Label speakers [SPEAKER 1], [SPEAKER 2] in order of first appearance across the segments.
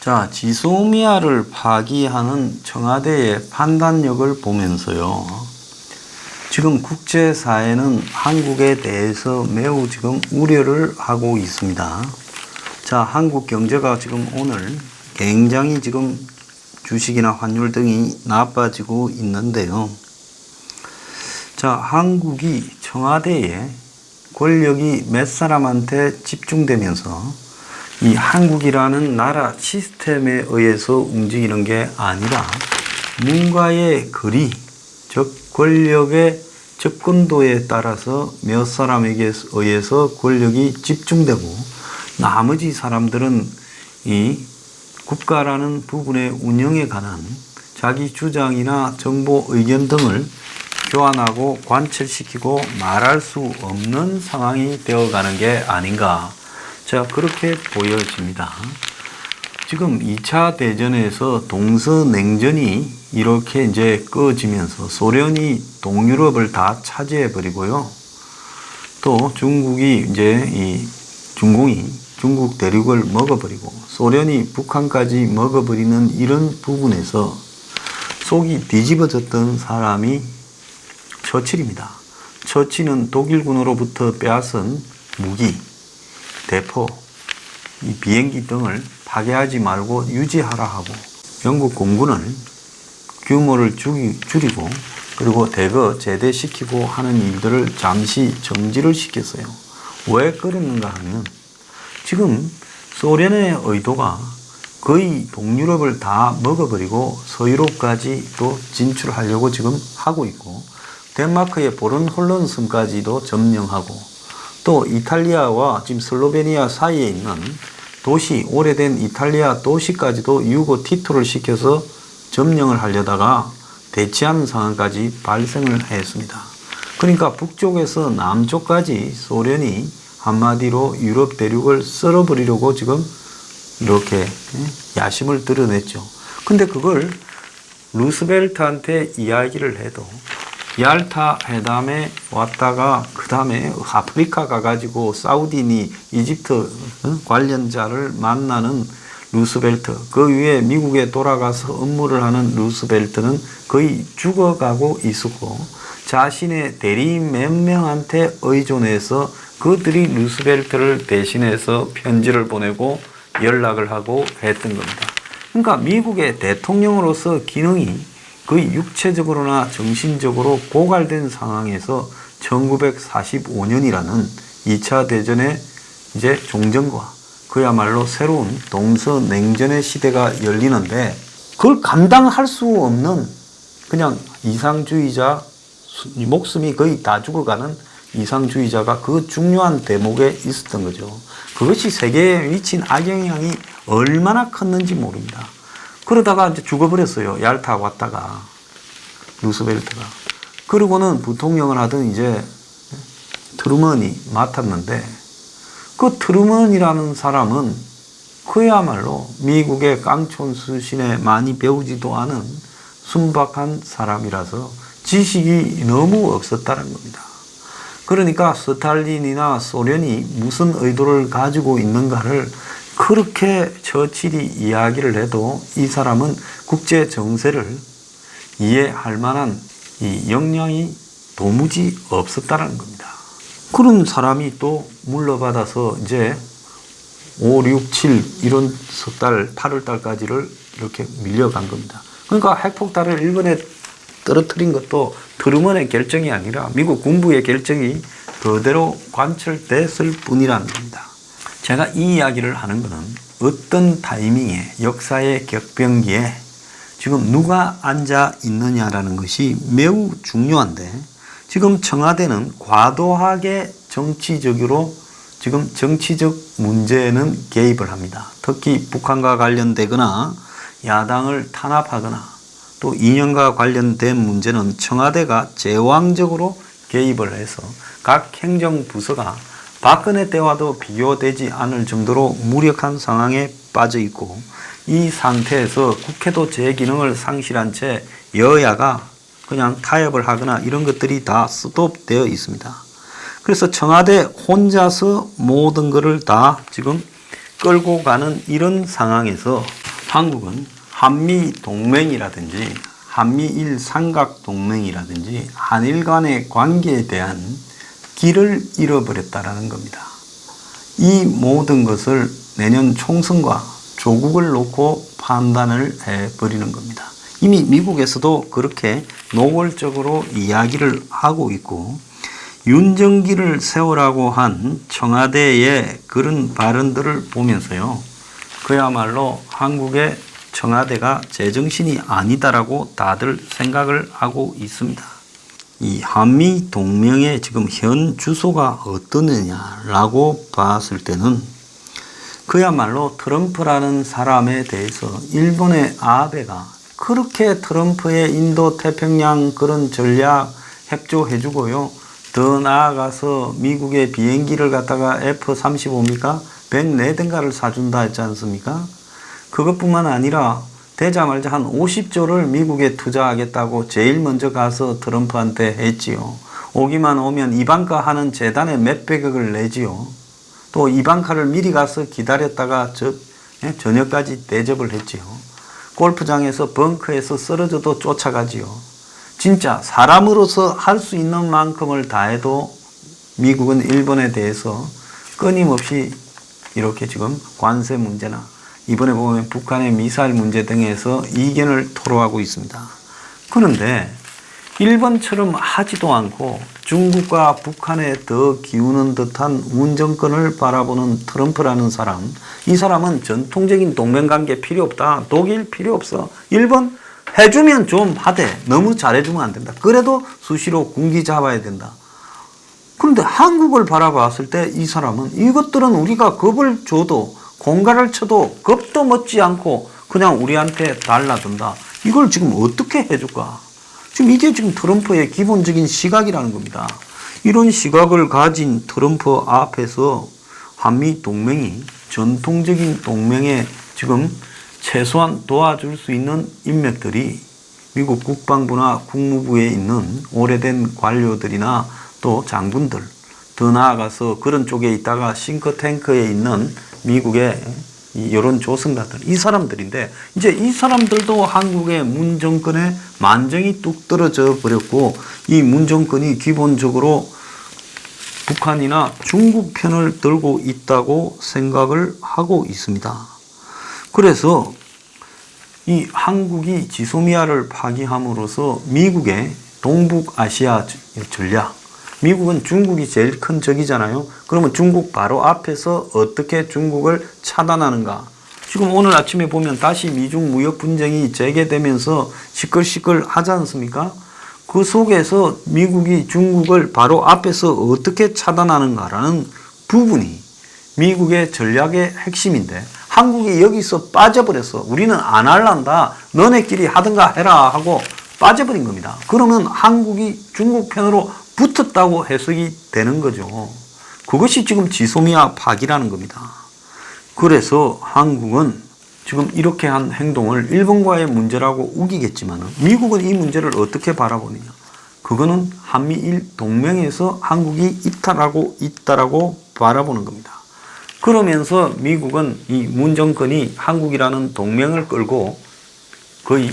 [SPEAKER 1] 자, 지소미아를 파기하는 청와대의 판단력을 보면서요. 지금 국제사회는 한국에 대해서 매우 지금 우려를 하고 있습니다. 자, 한국 경제가 지금 오늘 굉장히 지금 주식이나 환율 등이 나빠지고 있는데요. 자, 한국이 청와대에 권력이 몇 사람한테 집중되면서 이 한국이라는 나라 시스템에 의해서 움직이는 게 아니라 뭔가의 거리, 즉 권력의 접근도에 따라서 몇 사람에게 의해서 권력이 집중되고 나머지 사람들은 이 국가라는 부분의 운영에 관한 자기 주장이나 정보 의견 등을 교환하고 관철시키고 말할 수 없는 상황이 되어가는 게 아닌가. 자, 그렇게 보여집니다. 지금 2차 대전에서 동서냉전이 이렇게 이제 꺼지면서 소련이 동유럽을 다 차지해 버리고요. 또 중국이 이제 중공이 중국 대륙을 먹어버리고 소련이 북한까지 먹어버리는 이런 부분에서 속이 뒤집어졌던 사람이 처칠입니다. 처칠은 독일군으로부터 빼앗은 무기, 대포, 이 비행기 등을 파괴하지 말고 유지하라 하고 영국 공군을 규모를 줄이고 그리고 대거 제대시키고 하는 일들을 잠시 정지를 시켰어요. 왜 그랬는가 하면 지금 소련의 의도가 거의 동유럽을 다 먹어버리고 서유럽까지 또 진출하려고 지금 하고 있고 덴마크의 보른홀론 섬까지도 점령하고 또 이탈리아와 지금 슬로베니아 사이에 있는 도시, 오래된 이탈리아 도시까지도 유고 티토를 시켜서 점령을 하려다가 되지 않은 상황까지 발생을 했습니다. 그러니까 북쪽에서 남쪽까지 소련이 한마디로 유럽 대륙을 썰어버리려고 지금 이렇게 야심을 드러냈죠. 근데 그걸 루스벨트한테 이야기를 해도 얄타 회담에 왔다가 그 다음에 아프리카 가가지고 사우디니 이집트 관련자를 만나는 루스벨트, 그 위에 미국에 돌아가서 업무를 하는 루스벨트는 거의 죽어가고 있었고 자신의 대리인 몇 명한테 의존해서 그들이 루스벨트를 대신해서 편지를 보내고 연락을 하고 했던 겁니다. 그러니까 미국의 대통령으로서 기능이 거의 육체적으로나 정신적으로 고갈된 상황에서 1945년이라는 2차 대전의 이제 종전과 그야말로 새로운 동서냉전의 시대가 열리는데 그걸 감당할 수 없는 그냥 이상주의자, 목숨이 거의 다 죽어가는 이상주의자가 그 중요한 대목에 있었던 거죠. 그것이 세계에 미친 악영향이 얼마나 컸는지 모릅니다. 그러다가 이제 죽어버렸어요. 얄타 왔다가 루스벨트가. 그러고는 부통령을 하던 이제 트루먼이 맡았는데 그 트루먼이라는 사람은 그야말로 미국의 깡촌 수신에 많이 배우지도 않은 순박한 사람이라서 지식이 너무 없었다는 겁니다. 그러니까 스탈린이나 소련이 무슨 의도를 가지고 있는가를 그렇게 처칠이 이야기를 해도 이 사람은 국제 정세를 이해할 만한 이 역량이 도무지 없었다는 겁니다. 그런 사람이 또 물러받아서 이제 5, 6, 7 이런 석 달, 8월 달까지를 이렇게 밀려간 겁니다. 그러니까 핵폭탄을 일본에 떨어뜨린 것도 트루먼의 결정이 아니라 미국 군부의 결정이 그대로 관철됐을 뿐이라는 겁니다. 제가 이 이야기를 하는 것은 어떤 타이밍에 역사의 격변기에 지금 누가 앉아 있느냐라는 것이 매우 중요한데 지금 청와대는 과도하게 정치적으로 지금 정치적 문제에는 개입을 합니다. 특히 북한과 관련되거나 야당을 탄압하거나 또 이념과 관련된 문제는 청와대가 제왕적으로 개입을 해서 각 행정부서가 박근혜 때와도 비교되지 않을 정도로 무력한 상황에 빠져 있고 이 상태에서 국회도 제 기능을 상실한 채 여야가 그냥 타협을 하거나 이런 것들이 다 스톱되어 있습니다. 그래서 청와대 혼자서 모든 것을 다 지금 끌고 가는 이런 상황에서 한국은 한미 동맹이라든지 한미일 삼각 동맹이라든지 한일 간의 관계에 대한 길을 잃어버렸다라는 겁니다. 이 모든 것을 내년 총선과 조국을 놓고 판단을 해버리는 겁니다. 이미 미국에서도 그렇게 노골적으로 이야기를 하고 있고, 윤정기를 세우라고 한 청와대의 그런 발언들을 보면서요, 그야말로 한국의 청와대가 제정신이 아니다라고 다들 생각을 하고 있습니다. 이 한미 동맹의 지금 현 주소가 어떠느냐라고 봤을 때는 그야말로 트럼프라는 사람에 대해서 일본의 아베가 그렇게 트럼프의 인도 태평양 그런 전략 협조해주고요, 더 나아가서 미국의 비행기를 갖다가 F-35입니까? 104대인가를 사준다 했지 않습니까? 그것뿐만 아니라 되자마자 한 50조를 미국에 투자하겠다고 제일 먼저 가서 트럼프한테 했지요. 오기만 오면 이방카 하는 재단에 몇백억을 내지요. 또 이방카를 미리 가서 기다렸다가 저녁까지 대접을 했지요. 골프장에서 벙커에서 쓰러져도 쫓아가지요. 진짜 사람으로서 할 수 있는 만큼을 다해도 미국은 일본에 대해서 끊임없이 이렇게 지금 관세 문제나 이번에 보면 북한의 미사일 문제 등에서 이견을 토로하고 있습니다. 그런데 일본처럼 하지도 않고 중국과 북한에 더 기우는 듯한 문정권을 바라보는 트럼프라는 사람, 이 사람은 전통적인 동맹관계 필요 없다, 독일 필요 없어, 일본 해주면 좀 하되 너무 잘해주면 안 된다, 그래도 수시로 군기 잡아야 된다. 그런데 한국을 바라봤을 때 이 사람은 이것들은 우리가 겁을 줘도 공갈을 쳐도 겁도 먹지 않고 그냥 우리한테 달라든다. 이걸 지금 어떻게 해줄까? 지금 이게 지금 트럼프의 기본적인 시각이라는 겁니다. 이런 시각을 가진 트럼프 앞에서 한미 동맹이 전통적인 동맹에 지금 최소한 도와줄 수 있는 인맥들이 미국 국방부나 국무부에 있는 오래된 관료들이나 또 장군들, 더 나아가서 그런 쪽에 있다가 싱크탱크에 있는 미국의 여론 조성가들, 이 사람들인데, 이제 이 사람들도 한국의 문 정권에 만정이 뚝 떨어져 버렸고, 이 문 정권이 기본적으로 북한이나 중국 편을 들고 있다고 생각을 하고 있습니다. 그래서 이 한국이 지소미아를 파기함으로써 미국의 동북아시아 전략, 미국은 중국이 제일 큰 적이잖아요. 그러면 중국 바로 앞에서 어떻게 중국을 차단하는가? 지금 오늘 아침에 보면 다시 미중 무역 분쟁이 재개되면서 시끌시끌 하지 않습니까? 그 속에서 미국이 중국을 바로 앞에서 어떻게 차단하는가라는 부분이 미국의 전략의 핵심인데, 한국이 여기서 빠져버렸어. 우리는 안 할란다. 너네끼리 하든가 해라 하고 빠져버린 겁니다. 그러면 한국이 중국 편으로 붙었다고 해석이 되는 거죠. 그것이 지금 지소미아 파기라는 겁니다. 그래서 한국은 지금 이렇게 한 행동을 일본과의 문제라고 우기겠지만 미국은 이 문제를 어떻게 바라보느냐. 그거는 한미일 동맹에서 한국이 이탈하고 있다라고 바라보는 겁니다. 그러면서 미국은 이 문 정권이 한국이라는 동맹을 끌고 거의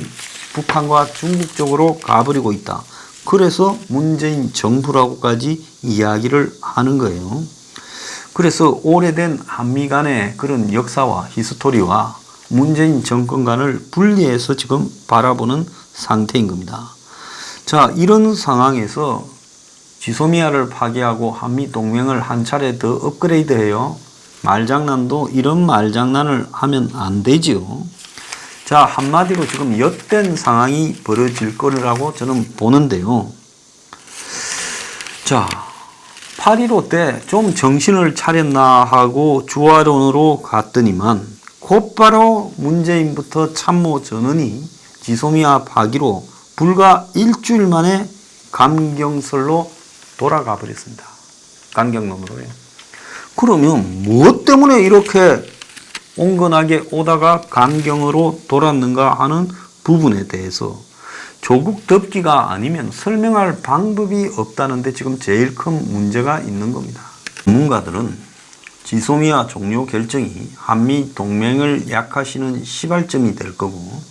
[SPEAKER 1] 북한과 중국 쪽으로 가버리고 있다. 그래서 문재인 정부라고까지 이야기를 하는 거예요. 그래서 오래된 한미 간의 그런 역사와 히스토리와 문재인 정권 간을 분리해서 지금 바라보는 상태인 겁니다. 자, 이런 상황에서 지소미아를 파기하고 한미 동맹을 한 차례 더 업그레이드해요. 말장난도 이런 말장난을 하면 안 되지요. 자, 한마디로 지금 엿된 상황이 벌어질 거라고 저는 보는데요. 자, 8.15 때 좀 정신을 차렸나 하고 주화론으로 갔더니만 곧바로 문재인부터 참모 전원이 지소미아 파기로 불과 일주일 만에 감경설로 돌아가 버렸습니다. 강경론으로요. 그러면 무엇 때문에 이렇게 온건하게 오다가 강경으로 돌았는가 하는 부분에 대해서 조국 덮기가 아니면 설명할 방법이 없다는데 지금 제일 큰 문제가 있는 겁니다. 전문가들은 지소미아 종료 결정이 한미 동맹을 약화시키는 시발점이 될 거고,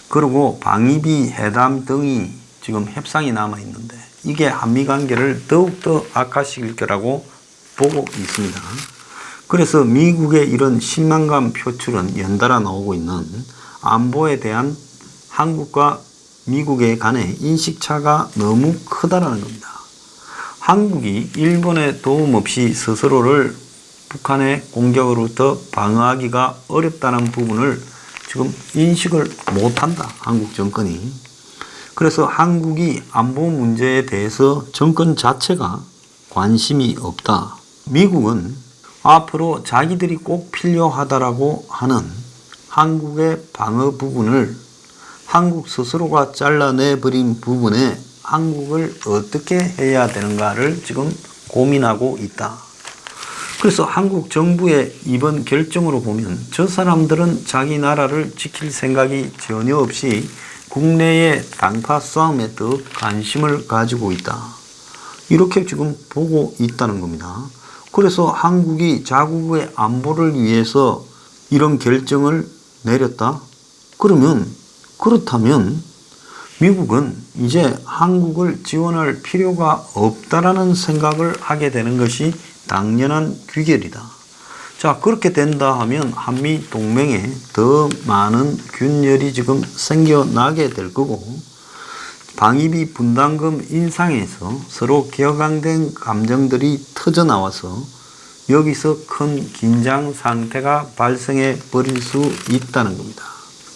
[SPEAKER 1] 그리고 방위비 회담 등이 지금 협상이 남아 있는데 이게 한미 관계를 더욱더 악화시킬 거라고 보고 있습니다. 그래서 미국의 이런 신망감 표출은 연달아 나오고 있는 안보에 대한 한국과 미국의 간의 인식차가 너무 크다라는 겁니다. 한국이 일본의 도움 없이 스스로를 북한의 공격으로부터 방어하기가 어렵다는 부분을 지금 인식을 못한다, 한국 정권이. 그래서 한국이 안보 문제에 대해서 정권 자체가 관심이 없다. 미국은 앞으로 자기들이 꼭 필요하다라고 하는 한국의 방어 부분을 한국 스스로가 잘라내버린 부분에 한국을 어떻게 해야 되는가를 지금 고민하고 있다. 그래서 한국 정부의 이번 결정으로 보면 저 사람들은 자기 나라를 지킬 생각이 전혀 없이 국내의 당파 싸움에 더 관심을 가지고 있다. 이렇게 지금 보고 있다는 겁니다. 그래서 한국이 자국의 안보를 위해서 이런 결정을 내렸다? 그렇다면 미국은 이제 한국을 지원할 필요가 없다라는 생각을 하게 되는 것이 당연한 귀결이다. 자, 그렇게 된다 하면 한미 동맹에 더 많은 균열이 지금 생겨나게 될 거고, 방위비 분담금 인상에서 서로 격앙된 감정들이 터져 나와서 여기서 큰 긴장 상태가 발생해 버릴 수 있다는 겁니다.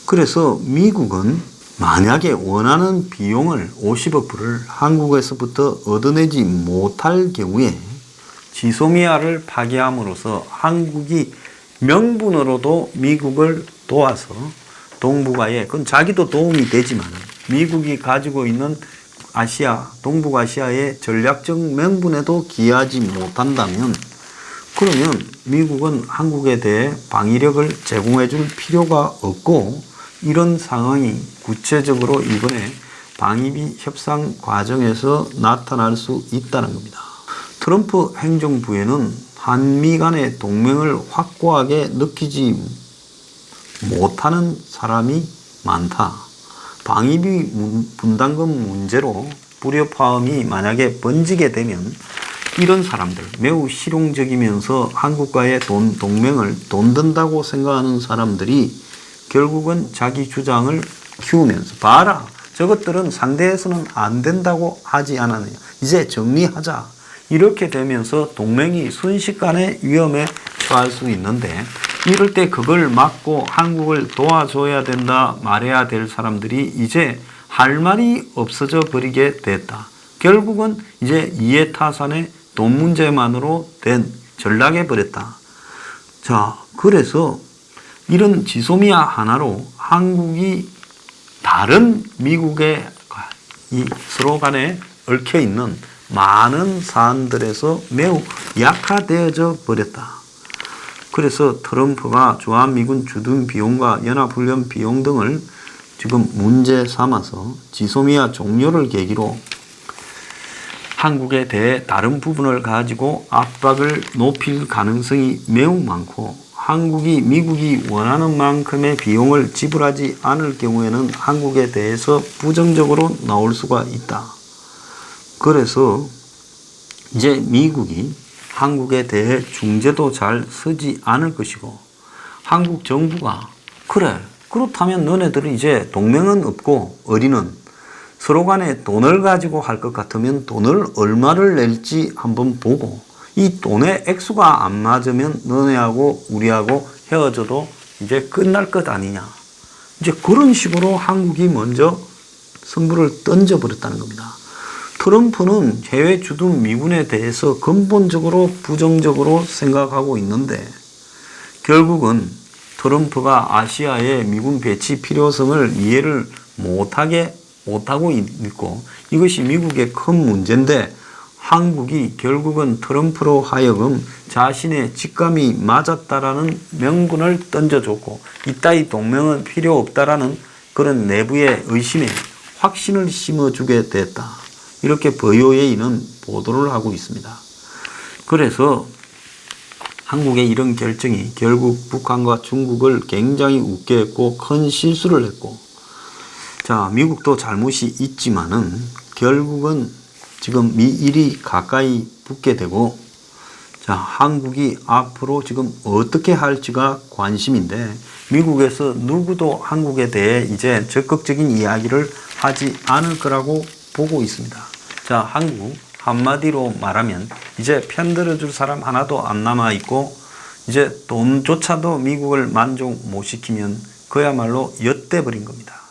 [SPEAKER 1] 그래서 미국은 만약에 원하는 비용을 50억불을 한국에서부터 얻어내지 못할 경우에 지소미아를 파기함으로써 한국이 명분으로도 미국을 도와서 동북아에, 그건 자기도 도움이 되지만 미국이 가지고 있는 아시아, 동북아시아의 전략적 명분에도 기여하지 못한다면, 그러면 미국은 한국에 대해 방위력을 제공해 줄 필요가 없고, 이런 상황이 구체적으로 이번에 방위비 협상 과정에서 나타날 수 있다는 겁니다. 트럼프 행정부에는 한미 간의 동맹을 확고하게 느끼지 못하는 사람이 많다. 방위비 분담금 문제로 불협화음이 만약에 번지게 되면 이런 사람들, 매우 실용적이면서 한국과의 동맹을 돈 든다고 생각하는 사람들이 결국은 자기 주장을 키우면서, 봐라, 저것들은 상대에서는 안 된다고 하지 않았느냐, 이제 정리하자, 이렇게 되면서 동맹이 순식간에 위험에 처할 수 있는데, 이럴 때 그걸 막고 한국을 도와줘야 된다 말해야 될 사람들이 이제 할 말이 없어져 버리게 됐다. 결국은 이제 이해타산의 돈 문제만으로 된 전락해 버렸다. 자, 그래서 이런 지소미아 하나로 한국이 다른 미국의 이 서로 간에 얽혀 있는 많은 사안들에서 매우 약화되어져 버렸다. 그래서 트럼프가 주한미군 주둔 비용과 연합훈련 비용 등을 지금 문제 삼아서 지소미아 종료를 계기로 한국에 대해 다른 부분을 가지고 압박을 높일 가능성이 매우 많고, 한국이 미국이 원하는 만큼의 비용을 지불하지 않을 경우에는 한국에 대해서 부정적으로 나올 수가 있다. 그래서 이제 미국이 한국에 대해 중재도 잘 서지 않을 것이고, 한국 정부가 그래, 그렇다면 너네들은 이제 동맹은 없고 어리는 서로 간에 돈을 가지고 할 것 같으면 돈을 얼마를 낼지 한번 보고, 이 돈의 액수가 안 맞으면 너네하고 우리하고 헤어져도 이제 끝날 것 아니냐. 이제 그런 식으로 한국이 먼저 승부를 던져버렸다는 겁니다. 트럼프는 해외 주둔 미군에 대해서 근본적으로 부정적으로 생각하고 있는데, 결국은 트럼프가 아시아의 미군 배치 필요성을 이해를 못하고 있고, 이것이 미국의 큰 문제인데, 한국이 결국은 트럼프로 하여금 자신의 직감이 맞았다라는 명분을 던져줬고, 이따위 동맹은 필요 없다라는 그런 내부의 의심에 확신을 심어주게 됐다. 이렇게 VOA는 보도를 하고 있습니다. 그래서 한국의 이런 결정이 결국 북한과 중국을 굉장히 웃게 했고 큰 실수를 했고, 자, 미국도 잘못이 있지만은 결국은 지금 미일이 가까이 붙게 되고, 자, 한국이 앞으로 지금 어떻게 할지가 관심인데, 미국에서 누구도 한국에 대해 이제 적극적인 이야기를 하지 않을 거라고 보고 있습니다. 자, 한국 한마디로 말하면 이제 편들어줄 사람 하나도 안 남아있고, 이제 돈조차도 미국을 만족 못 시키면 그야말로 엿대버린 겁니다.